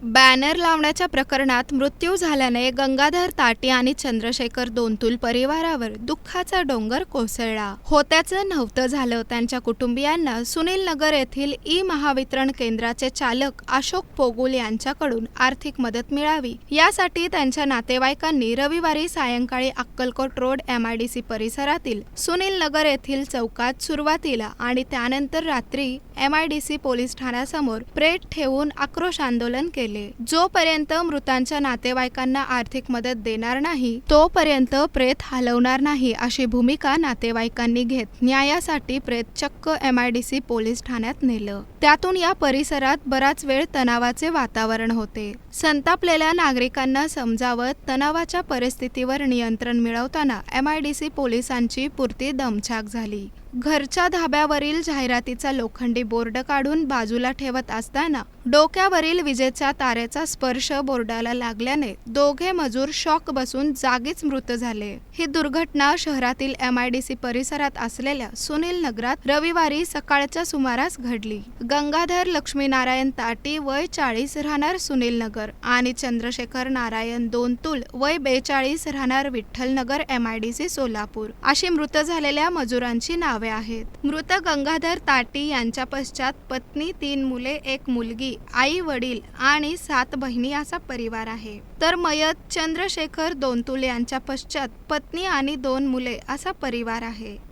Banner लावण्याच्या प्रकरणात मृत्यू झाल्याने गंगाधर ताटी आणि चंद्रशेखर दोनतुल परिवारावर दुःखाचा डोंगर कोसळला. होत्याचं नव्हतं झालं. त्यांच्या कुटुंबियांना सुनील नगर येथील महावितरण केंद्राचे चालक अशोक पोगुल यांच्याकडून आर्थिक मदत मिळावी यासाठी त्यांच्या नातेवाईकांनी रविवारी सायंकाळी अक्कलकोट रोड MIDC परिसरातील सुनील नगर येथील चौकात सुरुवातीला आणि त्यानंतर रात्री MIDC पोलीस ठाण्यासमोर प्रेत ठेवून आक्रोश आंदोलन केले. जोपर्यंत मृतांच्या नातेवाईकांना आर्थिक मदत देणार नाही तोपर्यंत प्रेत हलवणार नाही अशी भूमिका नातेवाईकांनी घेत न्यायासाठी प्रेत चक्क MIDC पोलीस ठाण्यात नेलं. त्यातून या परिसरात बराच वेळ तणावाचे वातावरण होते. संतापलेल्या नागरिकांना समजावत तणावाच्या परिस्थितीवर नियंत्रण मिळवताना MIDC पोलिसांची पुरती दमछाक झाली. घरच्या धाब्यावरील जाहिरातीचा लोखंडी बोर्ड काढून बाजूला ठेवत असताना डोक्यावरील विजेच्या तारेचा स्पर्श बोर्डाला लागल्याने दोघे मजूर शॉक बसून जागीच मृत झाले. ही दुर्घटना शहरातील MIDC परिसरात असलेल्या सुनील नगरात रविवारी सकाळच्या सुमारास घडली. गंगाधर लक्ष्मीनारायण ताटी वय 40 राहणार सुनील नगर आणि चंद्रशेखर नारायण दोनतुल वय 42 राहणार विठ्ठल नगर MIDC सोलापूर अशी मृत झालेल्या मजुरांची नावे आहेत. मृत गंगाधर ताटी यांच्या पश्चात पत्नी, 3 मुले, 1 मुलगी, आई वडील आणि 7 बहिणी असा परिवार आहे. तर मयत चंद्रशेखर दोनतुल यांच्या पश्चात पत्नी आणि 2 मुले असा परिवार आहे.